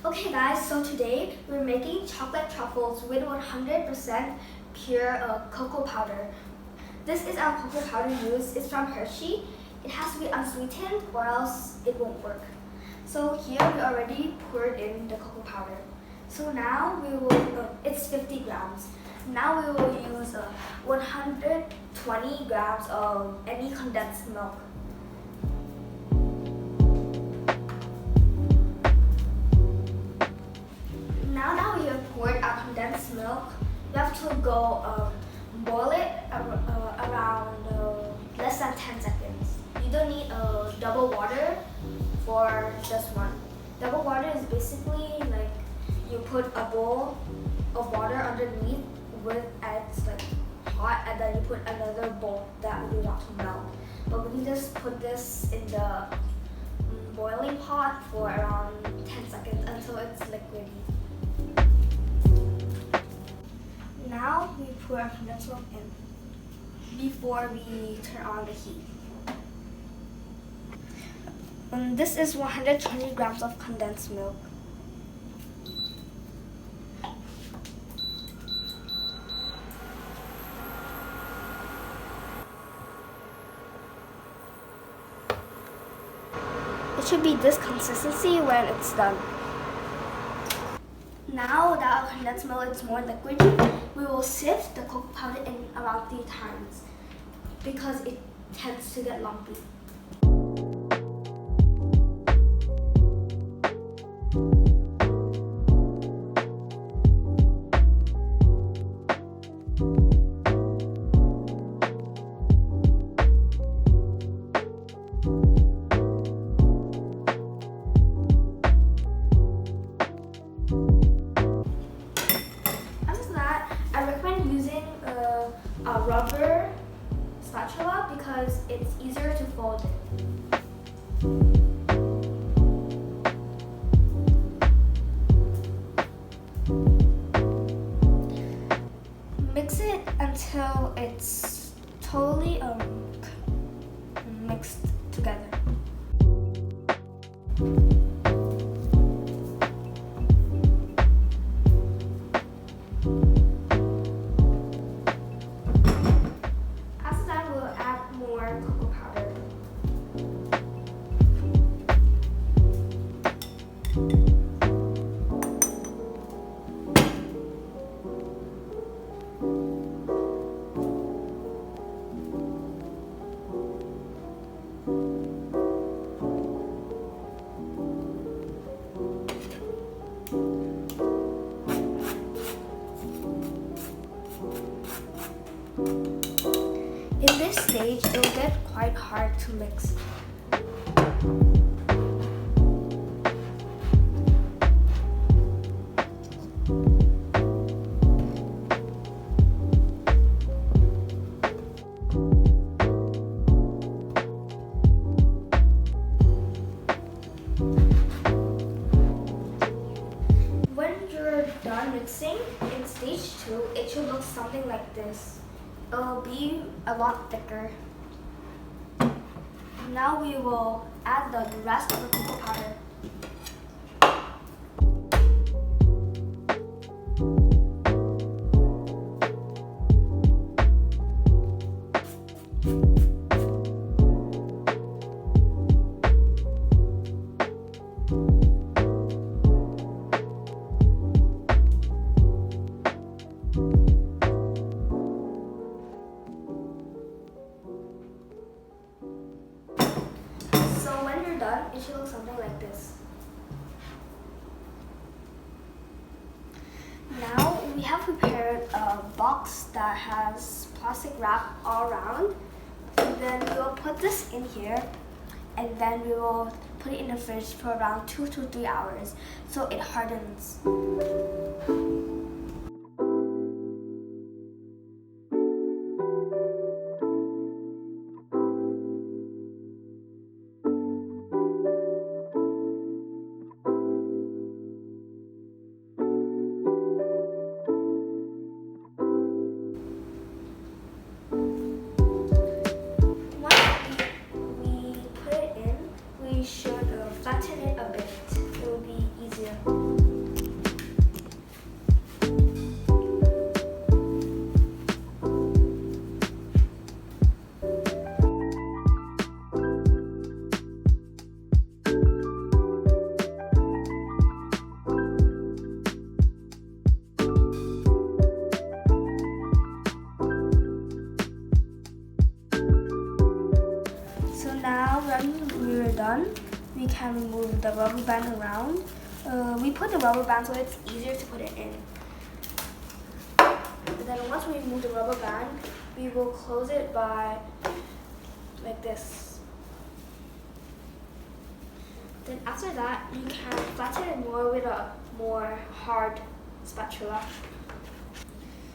Okay guys, so today we're making chocolate truffles with 100% pure cocoa powder. This is our cocoa powder used. It's from Hershey. It has to be unsweetened or else it won't work. So here we already poured in the cocoa powder. So now we will, it's 50 grams. Now we will use 120 grams of any condensed milk. Now that we have poured our condensed milk, you have to go boil it around less than 10 seconds. You don't need double water for this one. Double water is basically like you put a bowl of water underneath with it's like hot, and then you put another bowl that you want to melt. But we can just put this in the boiling pot for around 10 seconds until it's liquidy. Now we put our condensed milk in before we turn on the heat. This is 120 grams of condensed milk. It should be this consistency when it's done. Now that our condensed milk is more liquidy, we will sift the cocoa powder in around 3 times because it tends to get lumpy. I recommend using a rubber spatula because it's easier to fold it. Mix it until it's totally mixed together. Cocoa powder. In this stage, it will get quite hard to mix. When you're done mixing, in stage 2, it should look something like this. It will be a lot thicker. Now we will add the rest of the cocoa powder. Done, it should look something like this. Now we have prepared a box that has plastic wrap all around, and then we will put this in here, and then we will put it in the fridge for around 2 to 3 hours so it hardens. we should flatten it a bit. It will be easier. can remove the rubber band around. We put the rubber band so it's easier to put it in. And then once we remove the rubber band, we will close it by like this. Then after that, you can flatten it more with a more hard spatula.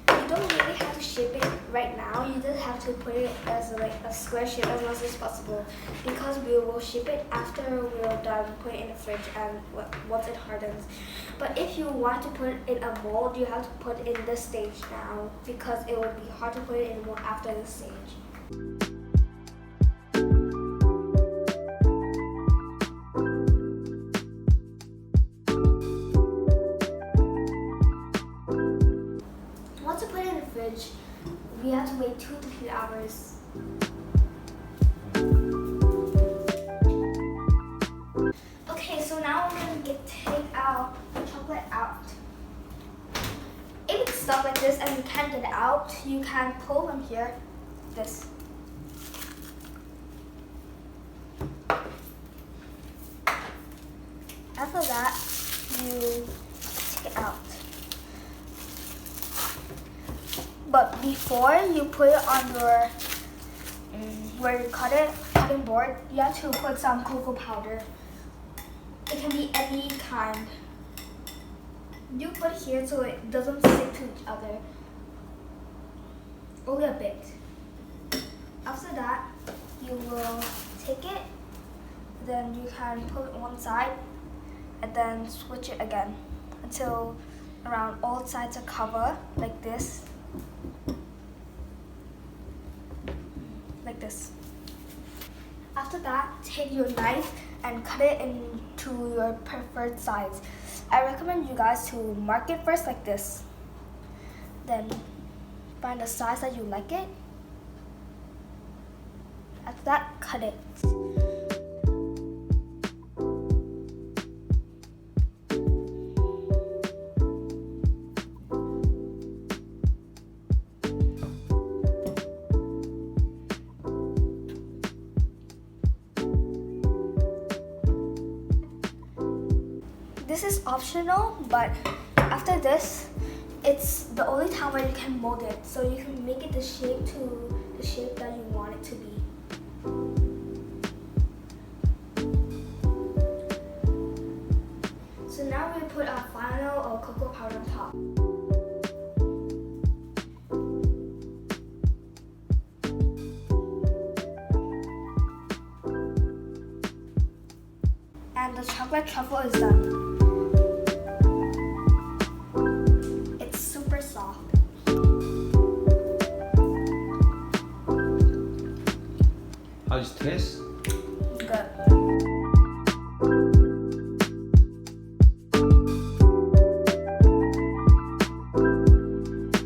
You don't really have to shape it right now. You just have to put it as like a square shape as much as possible, because we will shape it after we're done putting it in the fridge and once it hardens. But if you want to put it in a mold, you have to put it in this stage now, because it would be hard to put it in a mold after this stage. Once you put it in the fridge, we have to wait 2 to 3 hours. Okay, so now we're going to take out the chocolate out. If it's stuck like this and you can't get it out, you can pull from here, this. After that, you take it out. But before you put it on your where you cutting board, you have to put some cocoa powder. It can be any kind. You put it here so it doesn't stick to each other. Only a bit. After that, you will take it, then you can put it one side and then switch it again until around all sides are covered like this. Like this. After that, take your knife and cut it into your preferred size. I recommend you guys to mark it first like this. Then find the size that you like it. After that, cut it. This is optional, but after this, it's the only time where you can mold it. So you can make it the shape that you want it to be. So now we put our final cocoa powder on top. And the chocolate truffle is done. It's super soft. How does it taste?